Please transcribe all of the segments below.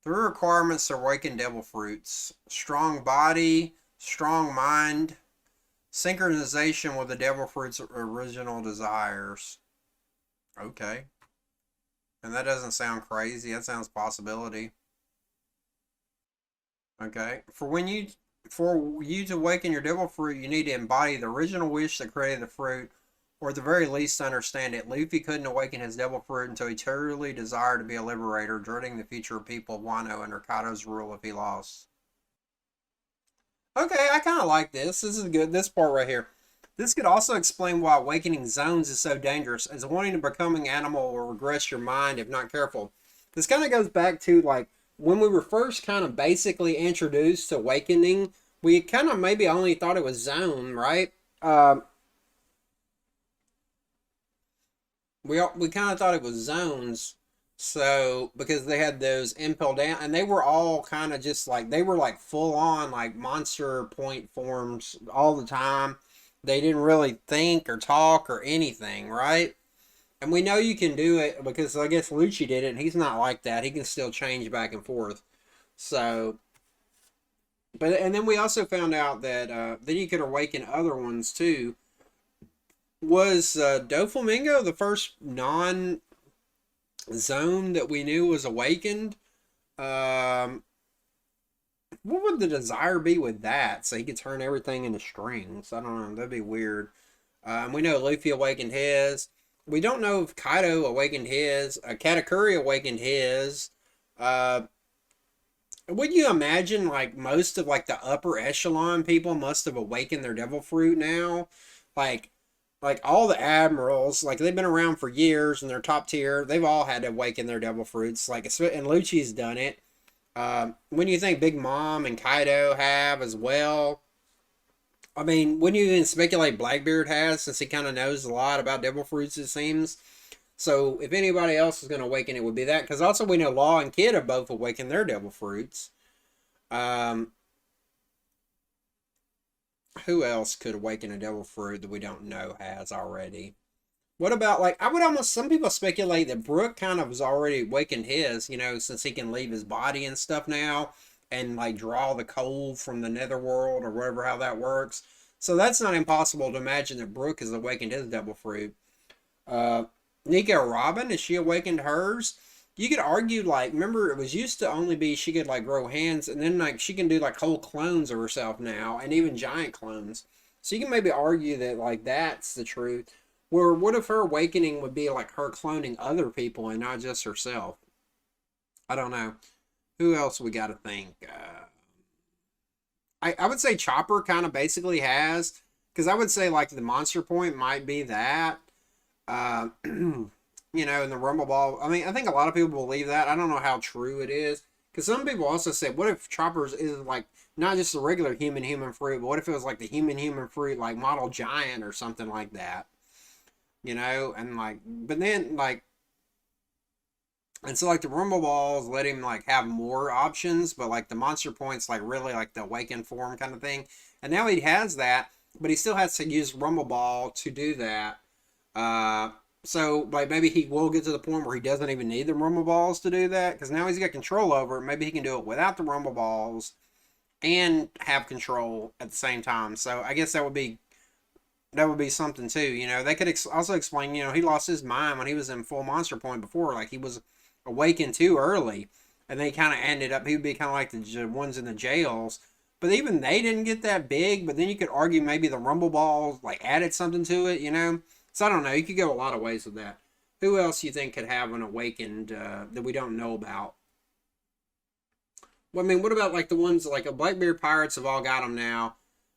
Three requirements to awaken devil fruits: strong body, strong mind, synchronization with the devil fruit's original desires. Okay. And that doesn't sound crazy. That sounds possibility. Okay. For you to awaken your devil fruit, you need to embody the original wish that created the fruit, or at the very least understand it. Luffy couldn't awaken his devil fruit until he truly desired to be a liberator, dreading the future of people of Wano under Kaido's rule if he lost. Okay, I kind of like this. This is good. This part right here. This could also explain why awakening zones is so dangerous, as wanting to becoming animal will regress your mind if not careful. This kind of goes back to like when we were first kind of basically introduced to awakening. We kind of maybe only thought it was zone, right? Um, we kind of thought it was zones. So because they had those impel down, and they were all kind of just like they were like full on like monster point forms all the time. They didn't really think or talk or anything, right? And we know you can do it because I guess Lucci did it, and he's not like that. He can still change back and forth. So, but and then we also found out that then you could awaken other ones too. Was Doflamingo the first non zone that we knew was awakened? Um, what would the desire be with that? So he could turn everything into strings. I don't know. That'd be weird. We know Luffy awakened his. We don't know if Kaido awakened his. Katakuri awakened his. Uh, would you imagine like most of like the upper echelon people must have awakened their devil fruit now? Like like all the admirals, like they've been around for years and they're top tier. They've all had to awaken their devil fruits. Like and Lucci's done it. When you think Big Mom and Kaido have as well, I mean, wouldn't you even speculate Blackbeard has, since he kind of knows a lot about devil fruits, it seems? So if anybody else is going to awaken, it would be that. Because also we know Law and Kid have both awakened their devil fruits. Um, who else could awaken a devil fruit that we don't know has already? What about like I would almost some people speculate that Brook kind of has already awakened his, since he can leave his body and stuff now and like draw the cold from the netherworld or whatever how that works. So that's not impossible to imagine that Brook has awakened his devil fruit. Uh Nico Robin, has she awakened hers? You could argue like remember it was used to only be she could like grow hands and then like she can do like whole clones of herself now and even giant clones. So you can maybe argue that like that's the truth. Or what if her awakening would be like her cloning other people and not just herself? I don't know. Who else we got to think? I would say Chopper kind of basically has, because I would say like the monster point might be that. In the Rumble Ball. I mean, I think a lot of people believe that. I don't know how true it is. Because some people also say, what if Chopper's is like not just a regular human fruit, but what if it was like the human fruit, like model giant or something like that? And like but then like and so like the rumble balls let him like have more options, but like the monster points like really like the awakened form kind of thing, and now he has that, but he still has to use rumble ball to do that. So like maybe he will get to the point where he doesn't even need the rumble balls to do that, because now he's got control over it. Maybe he can do it without the rumble balls and have control at the same time. So I guess that would be something too. They could also explain. He lost his mind when he was in full monster point before. Like he was awakened too early, and they kind of ended up. He would be kind of like the ones in the jails. But even they didn't get that big. But then you could argue maybe the rumble balls like added something to it. So I don't know. You could go a lot of ways with that. Who else you think could have an awakened that we don't know about? Well, I mean, what about like the ones like a Blackbeard Pirates have all got them now?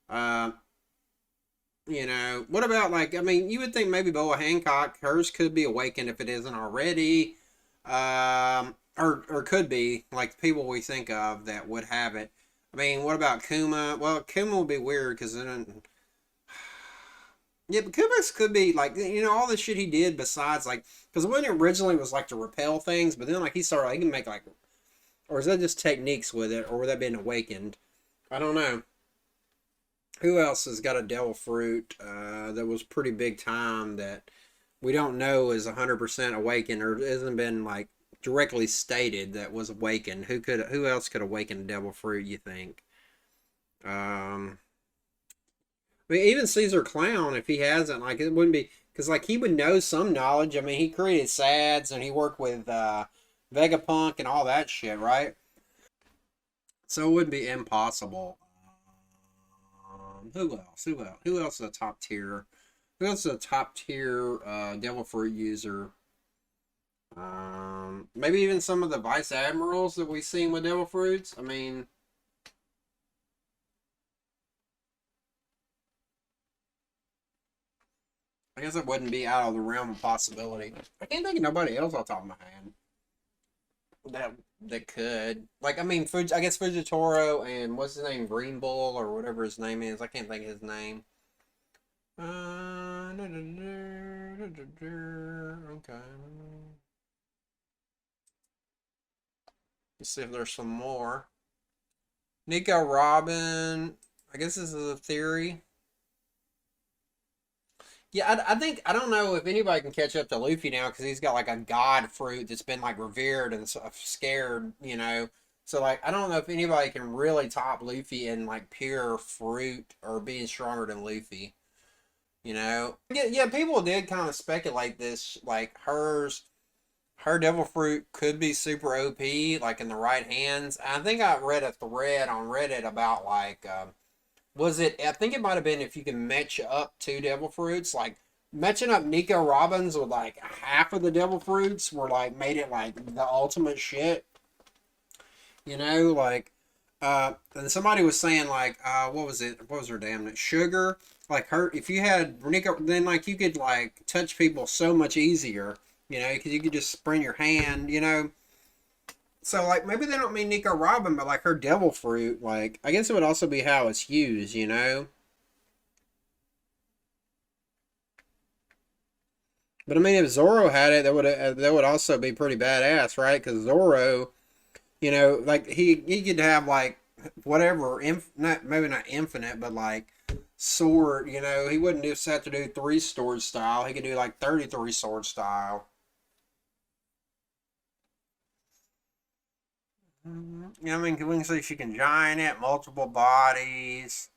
Uh, what about like I mean, you would think maybe Boa Hancock, hers could be awakened if it isn't already, or could be like people we think of that would have it. I mean, what about Kuma? Well, Kuma would be weird because then, yeah, but Kuma's could be like all the shit he did besides like because when it originally was like to repel things, but then like he started like, he can make like or is that just techniques with it, or would that been awakened? I don't know. Who else has got a devil fruit that was pretty big time that we don't know is 100% awakened or hasn't been like directly stated that was awakened. Who else could awaken a devil fruit, you think? Um, I mean, even Caesar Clown, if he hasn't, like, it wouldn't be because, like, he would know some knowledge. I mean, he created SADS and he worked with Vegapunk and all that shit, right? So it wouldn't be impossible. Who else? Who else? Who else is a top tier? Who else is a top tier Devil Fruit user? Maybe even some of the Vice Admirals that we've seen with Devil Fruits. I mean, I guess it wouldn't be out of the realm of possibility. I can't think of nobody else off the top of my head that could. Like, I mean, I guess Fujitoro and what's his name, Green Bull or whatever his name is. I can't think of his name. Okay. Let's see if there's some more. Nico Robin. I guess this is a theory. Yeah, I don't know if anybody can catch up to Luffy now because he's got like a god fruit that's been like revered and scared, you know. So like I don't know if anybody can really top Luffy in like pure fruit or being stronger than Luffy, you know. Yeah, people did kind of speculate this like her devil fruit could be super OP like in the right hands. I think I read a thread on Reddit about like was it? I think it might have been if you can match up two devil fruits, like matching up Nico Robbins with like half of the devil fruits were like made it like the ultimate shit. You know, like and somebody was saying like what was it? What was her damn name? Sugar. Like her, if you had Nico, then like you could like touch people so much easier. You know, because you could just spring your hand. You know, so like maybe they don't mean Nico Robin, but like her devil fruit, like I guess it would also be how it's used, you know? But I mean if Zoro had it, that would also be pretty badass, right? Because Zoro, you know, like he could have like whatever, not maybe not infinite, but like sword, you know, he wouldn't just have to do three sword style. He could do like 33 sword style. You know, I mean, we can see she can giant it, multiple bodies,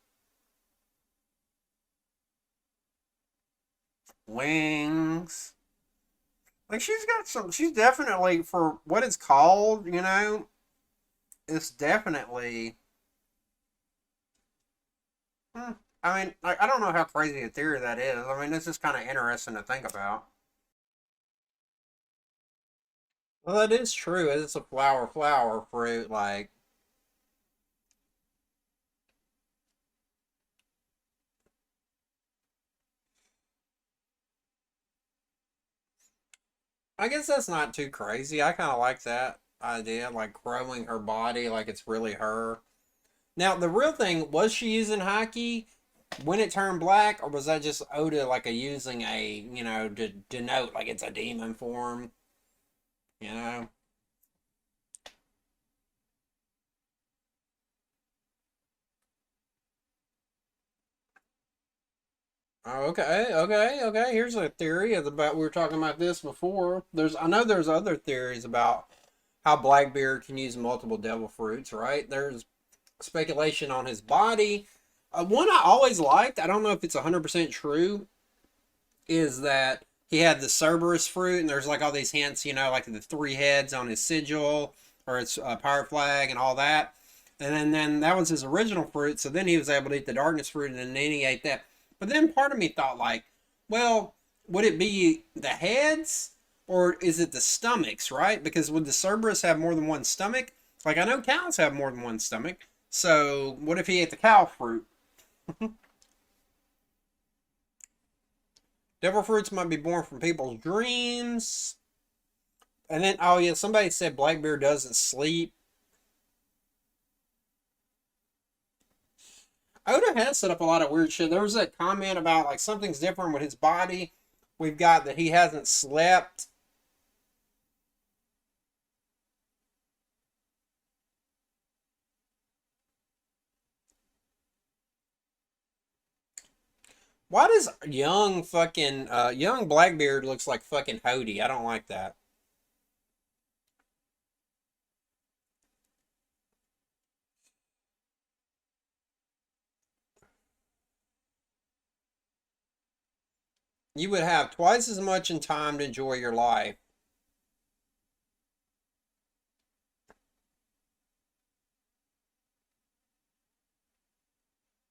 wings. Like she's got some. She's definitely for what it's called. You know, it's definitely. Hmm, I mean, I don't know how crazy a theory that is. I mean, it's just kind of interesting to think about. Well, that is true. It's a flower fruit. Like, I guess that's not too crazy. I kind of like that idea, like growing her body like it's really her. Now, the real thing was she using hockey when it turned black, or was that just Oda like a using a to denote like it's a demon form? You know. Oh, okay, okay, okay. Here's a theory of about we were talking about this before. I know there's other theories about how Blackbeard can use multiple devil fruits, right? There's speculation on his body. One I always liked, I don't know if it's 100% true, is that he had the Cerberus fruit, and there's like all these hints, you know, like the three heads on his sigil or its pirate flag and all that. And then that was his original fruit, so then he was able to eat the darkness fruit, and then he ate that. But then part of me thought, like, well, would it be the heads or is it the stomachs, right? Because would the Cerberus have more than one stomach? Like, I know cows have more than one stomach. So, what if he ate the cow fruit? Devil fruits might be born from people's dreams. And then, oh yeah, somebody said Blackbeard doesn't sleep. Oda has set up a lot of weird shit. There was a comment about like something's different with his body. We've got that he hasn't slept. Why does young Blackbeard looks like fucking Hody? I don't like that. You would have twice as much in time to enjoy your life.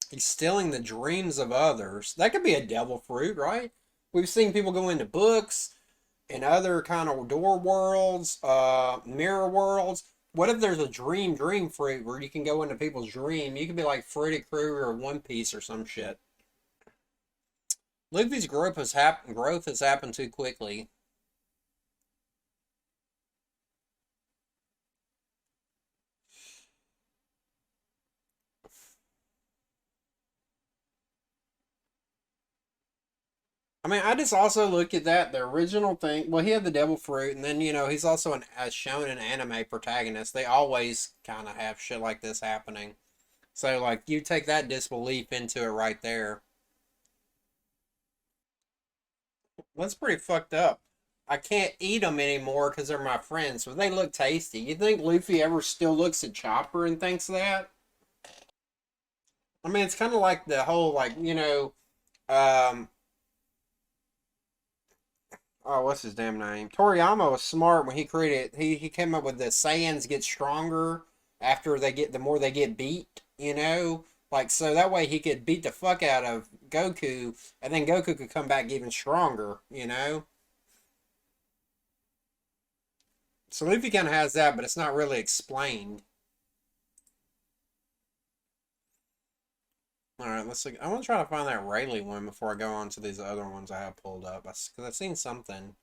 He's stealing the dreams of others. That could be a devil fruit, right? We've seen people go into books and other kind of door worlds, mirror worlds. What if there's a dream fruit where you can go into people's dream? You could be like Freddy Krueger or One Piece or some shit. Luffy's growth has happened too quickly. I mean, I just also look at that the original thing. Well, he had the devil fruit, and then he's also an as shown an anime protagonist. They always kind of have shit like this happening. So like you take that disbelief into it right there. That's pretty fucked up. I can't eat them anymore because they're my friends, but they look tasty. You think Luffy ever still looks at Chopper and thinks that? I mean, it's kind of like the whole um, oh, what's his damn name? Toriyama was smart when he created. He came up with the Saiyans get stronger after the more they get beat. Like so that way he could beat the fuck out of Goku, and then Goku could come back even stronger. So Luffy kind of has that, but it's not really explained. All right, let's see. I want to try to find that Rayleigh one before I go on to these other ones I have pulled up. Because I've seen something.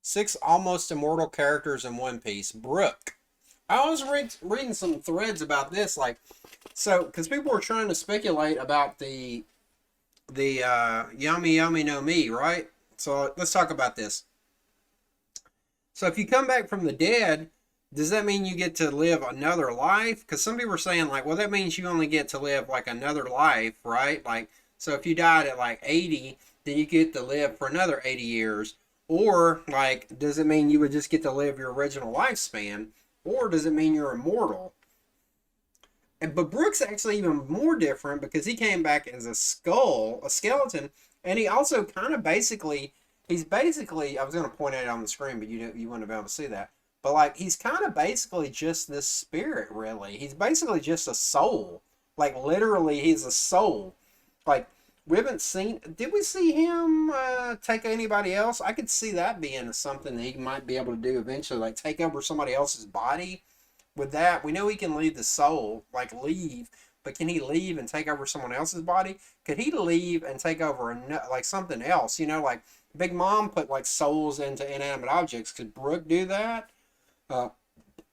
Six almost immortal characters in One Piece. Brook. I was reading some threads about this, like, so because people were trying to speculate about the Yummy Yummy no Mi, right? So let's talk about this. So if you come back from the dead, does that mean you get to live another life? Because some people are saying like, well, that means you only get to live like another life, right? Like, so if you died at like 80, then you get to live for another 80 years. Or like, does it mean you would just get to live your original lifespan? Or does it mean you're immortal? But Brooks actually even more different because he came back as a skull, a skeleton, and he also kind of basically he's basically I was going to point at it on the screen, but you wouldn't be able to see that. But like he's kind of basically just this spirit, really. He's basically just a soul. Like literally, he's a soul. Like we haven't seen. Did we see him take anybody else? I could see that being something that he might be able to do eventually, like take over somebody else's body with that, we know he can leave the soul, like leave, but can he leave and take over someone else's body? Could he leave and take over like something else? Like Big Mom put like souls into inanimate objects. Could Brook do that? Uh,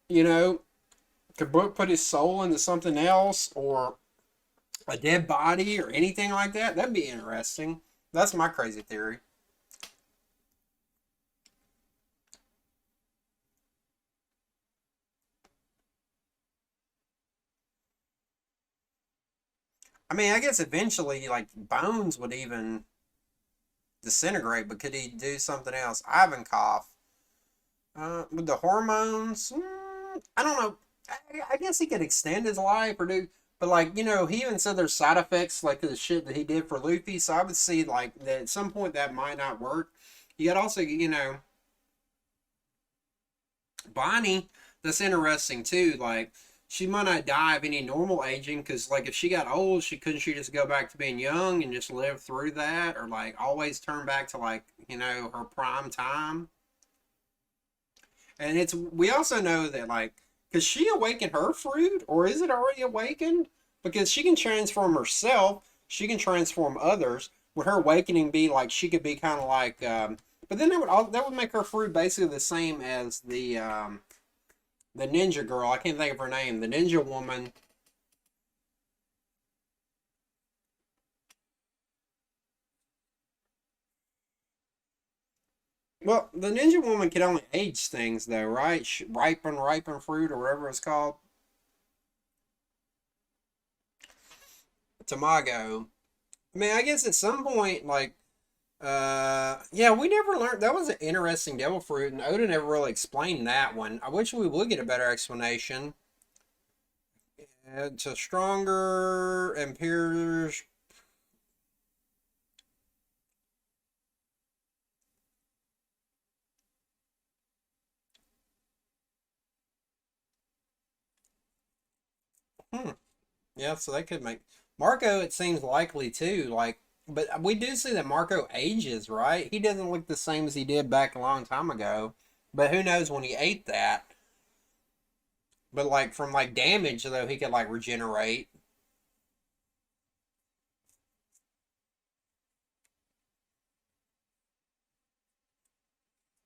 you know, could Brook put his soul into something else or a dead body or anything like that? That'd be interesting. That's my crazy theory. I mean, I guess eventually, like Bones would even disintegrate, but could he do something else? Ivankov, with the hormones, I don't know. I guess he could extend his life or do, but like he even said there's side effects like the shit that he did for Luffy. So I would see like that at some point that might not work. You got also Bonnie. That's interesting too. Like she might not die of any normal aging because like if she got old, she just go back to being young and just live through that, or like always turn back to like her prime time. And it's we also know that like because she awakened her fruit, or is it already awakened? Because she can transform herself, she can transform others. Would her awakening be like she could be kind of like? But then that would make her fruit basically the same as the ninja girl. I can't think of her name. The ninja woman. Well, the ninja woman can only age things though, right? Ripen fruit or whatever it's called. Tamago. I mean, I guess at some point, like, yeah, we never learned. That was an interesting devil fruit, and Oda never really explained that one. I wish we would get a better explanation. It's a stronger and appears. Hmm. Yeah, so they could make Marco. It seems likely too. Like, but we do see that Marco ages, right? He doesn't look the same as he did back a long time ago. But who knows when he ate that? But like from like damage though, he could like regenerate.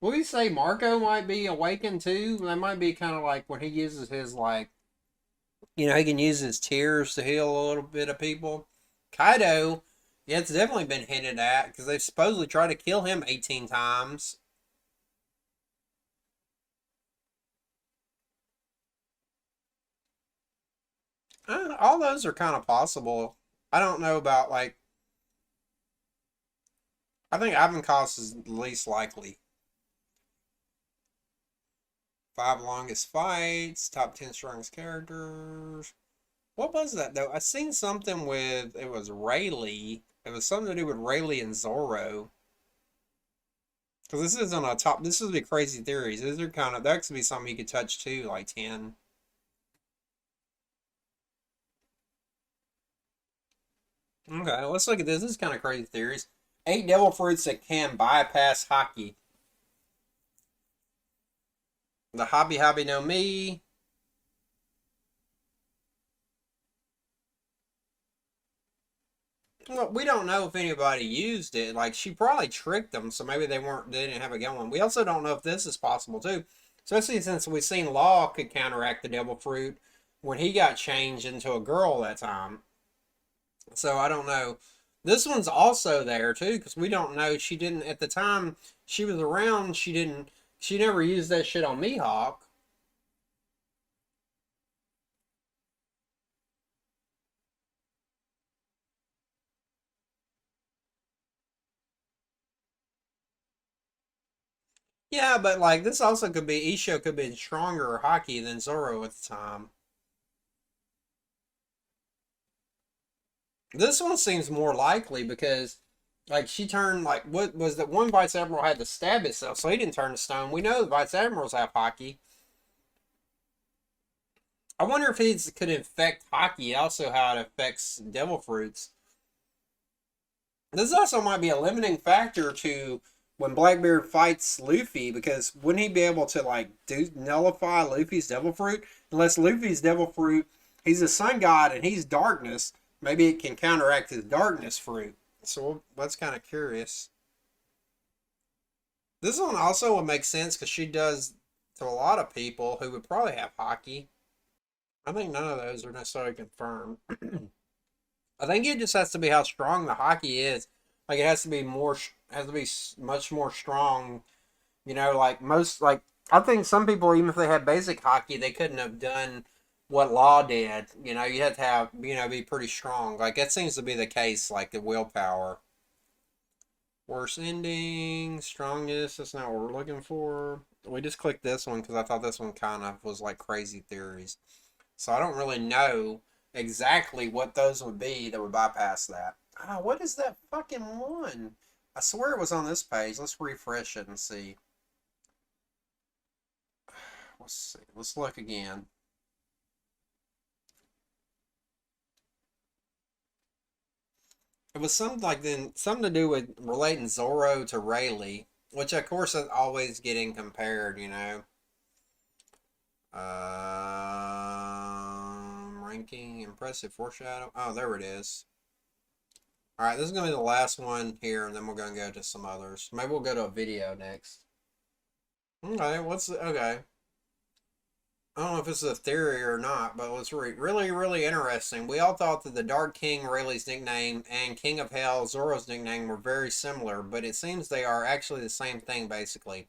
Will you say Marco might be awakened too? That might be kind of like when he uses his like, he can use his tears to heal a little bit of people. Kaido, yeah, it's definitely been hinted at because they've supposedly tried to kill him 18 times. All those are kind of possible. I don't know about like. I think Ivankov is the least likely. Five longest fights, top 10 strongest characters. What was that though? I seen something with it was Rayleigh. It was something to do with Rayleigh and Zoro. Because this isn't a top. This would be crazy theories. These are kind of that could be something you could touch too, like 10. Okay, let's look at this. This is kind of crazy theories. Eight devil fruits that can bypass hockey. The Hobby Hobby no Mi. Well, we don't know if anybody used it. Like she probably tricked them, so maybe they didn't have a gun one. We also don't know if this is possible too, especially since we've seen Law could counteract the devil fruit when he got changed into a girl that time. So I don't know. This one's also there too because we don't know. She didn't at the time she was around. She didn't. She never used that shit on Mihawk. Yeah, but like this also could be Isho could be stronger hockey than Zoro at the time. This one seems more likely because like she turned like what was that one Vice Admiral had to stab itself, so he didn't turn to stone. We know the Vice Admirals have hockey. I wonder if it could infect hockey, also how it affects devil fruits. This also might be a limiting factor to when Blackbeard fights Luffy because wouldn't he be able to like do nullify Luffy's devil fruit? Unless Luffy's devil fruit, he's a sun god and he's darkness. Maybe it can counteract his darkness fruit. So that's kind of curious. This one also would make sense because she does to a lot of people who would probably have hockey. I think none of those are necessarily confirmed. I think it just has to be how strong the hockey is. Like it has to be more, has to be much more strong. Like most, like I think some people, even if they had basic hockey, they couldn't have done what Law did. You had to have, be pretty strong. Like that seems to be the case. Like the willpower. Worst ending, strongest. That's not what we're looking for. We just clicked this one because I thought this one kind of was like crazy theories. So I don't really know exactly what those would be that would bypass that. What is that fucking one? I swear it was on this page. Let's refresh it and see. Let's see. Let's look again. It was something like then something to do with relating Zoro to Rayleigh, which of course is always getting compared. Ranking impressive foreshadow. Oh, there it is. All right, this is gonna be the last one here, and then we're gonna go to some others. Maybe we'll go to a video next. Okay, okay? I don't know if it's a theory or not, but let's read. Really, really interesting. We all thought that the Dark King, Rayleigh's nickname, and King of Hell, Zoro's nickname, were very similar, but it seems they are actually the same thing, basically.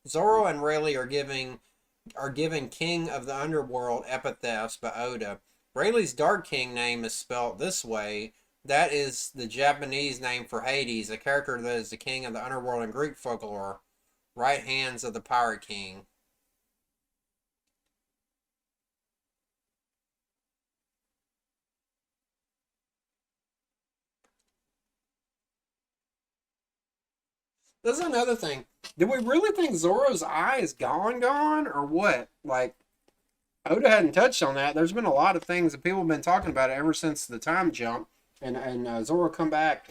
Zoro and Rayleigh are given King of the Underworld epithets by Oda. Rayleigh's Dark King name is spelled this way. That is the Japanese name for Hades, a character that is the king of the underworld in Greek folklore. Right hands of the Pirate King. That's another thing. Do we really think Zoro's eye is gone, or what? Like, Oda hadn't touched on that. There's been a lot of things that people have been talking about it ever since the time jump, and Zoro come back.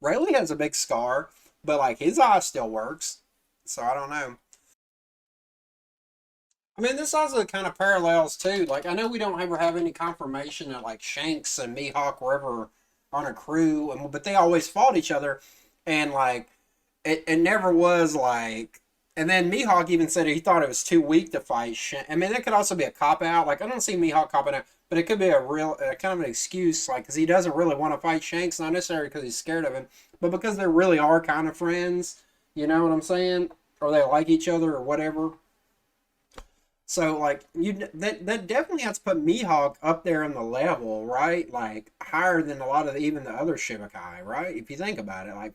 Rayleigh has a big scar, but like his eye still works. So I don't know. I mean, this also kind of parallels too. Like, I know we don't ever have any confirmation that like Shanks and Mihawk were ever on a crew, but they always fought each other, and like it never was like. And then Mihawk even said he thought it was too weak to fight Shanks. I mean, that could also be a cop out. Like, I don't see Mihawk copping out, but it could be a real kind of an excuse, like because he doesn't really want to fight Shanks, not necessarily because he's scared of him, but because they really are kind of friends. You know what I'm saying? Or they like each other or whatever. So like that definitely has to put Mihawk up there in the level, right? Like higher than a lot of even the other Shibakai, right? If you think about it, like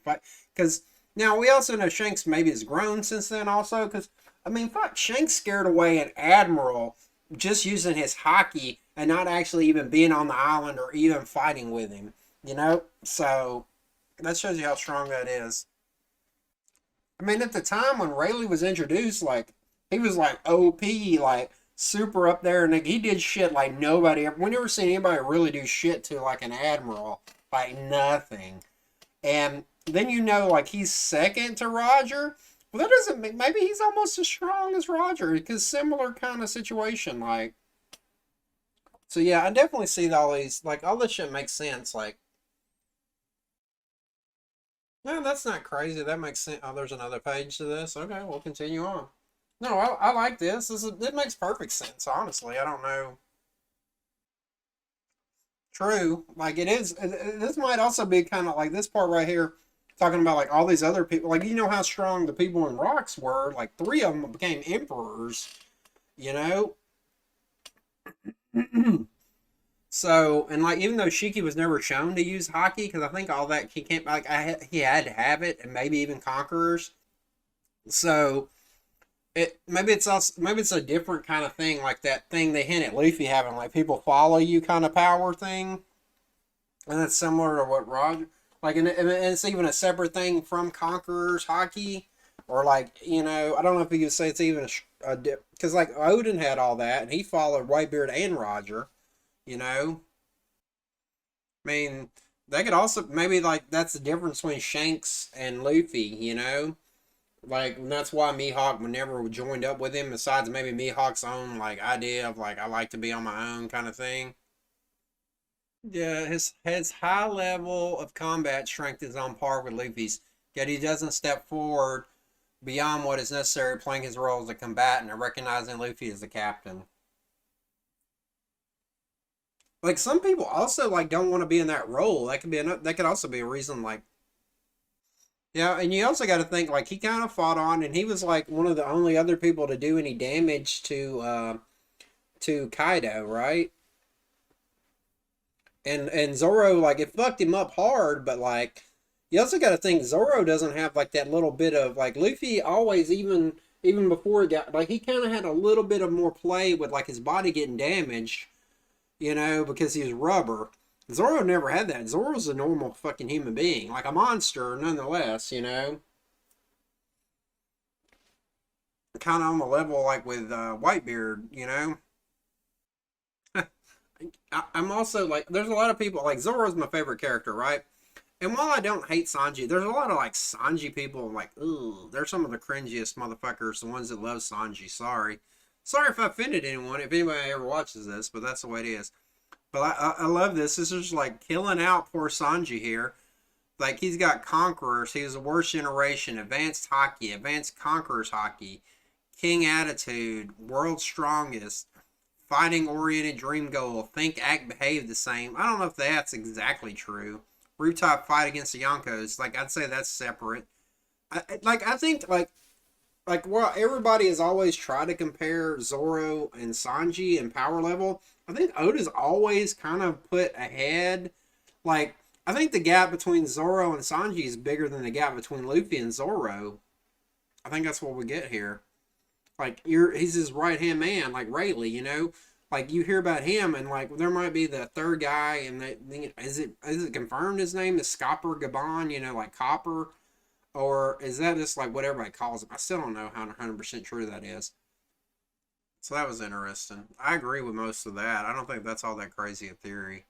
because now we also know Shanks maybe has grown since then also because I mean fuck Shanks scared away an admiral just using his hockey and not actually even being on the island or even fighting with him, you know? So that shows you how strong that is. I mean, at the time when Rayleigh was introduced, like he was like OP, like super up there, and like, he did shit like nobody ever. We never seen anybody really do shit to like an admiral, like nothing. And then you know, like he's second to Roger. Well, that doesn't make. Maybe he's almost as strong as Roger because similar kind of situation. Like, so yeah, I definitely see all these. Like, all this shit makes sense. Like, no, that's not crazy. That makes sense. Oh, there's another page to this. Okay, we'll continue on. No, I like this. It makes perfect sense. Honestly, I don't know. True, like it is. This might also be kind of like this part right here, talking about like all these other people. Like you know how strong the people in Rocks were. Like three of them became emperors. You know. So and like even though Shiki was never shown to use hockey, because I think all that he can't like he had to have it, and maybe even conquerors. So it maybe it's also maybe it's a different kind of thing, like that thing they hint at Luffy having, like people follow you kind of power thing, and that's similar to what Roger like, and it's even a separate thing from Conqueror's hockey, or like I don't know if you could say it's even a because like Odin had all that, and he followed Whitebeard and Roger, you know. I mean, they could also maybe like that's the difference between Shanks and Luffy, you know. Like and that's why Mihawk never joined up with him. Besides maybe Mihawk's own like idea of like I like to be on my own kind of thing. Yeah, his high level of combat strength is on par with Luffy's. Yet he doesn't step forward beyond what is necessary, playing his role as a combatant and recognizing Luffy as the captain. Like some people also like don't want to be in that role. That could also be a reason. Like yeah, and you also got to think like he kind of fought on, and he was like one of the only other people to do any damage to Kaido, right? And Zoro like it fucked him up hard, but like you also got to think Zoro doesn't have like that little bit of like Luffy always even before he got like he kind of had a little bit of more play with like his body getting damaged, because he was rubber. Zoro never had that. Zoro's a normal fucking human being, like a monster nonetheless. Kind of on the level like with Whitebeard. I'm also like, there's a lot of people like Zoro's my favorite character, right? And while I don't hate Sanji, there's a lot of like Sanji people like, ooh, they're some of the cringiest motherfuckers, the ones that love Sanji. Sorry if I offended anyone, if anybody ever watches this, but that's the way it is. But I love this. This is like killing out poor Sanji here. Like he's got conquerors. He was the worst generation. Advanced hockey, advanced conquerors hockey, king attitude, world's strongest, fighting oriented dream goal, think, act, behave the same. I don't know if that's exactly true. Rooftop fight against the Yonkos. Like I'd say that's separate. I think while everybody has always tried to compare Zoro and Sanji in power level, I think Oda's always kind of put ahead. Like I think the gap between Zoro and Sanji is bigger than the gap between Luffy and Zoro. I think that's what we get here. Like he's his right hand man, like Rayleigh. Like you hear about him, and like there might be the third guy, and is it confirmed his name is Scopper Gabon? Like Copper, or is that just like what everybody calls him? I still don't know how 100% true that is. So that was interesting. I agree with most of that. I don't think that's all that crazy a theory.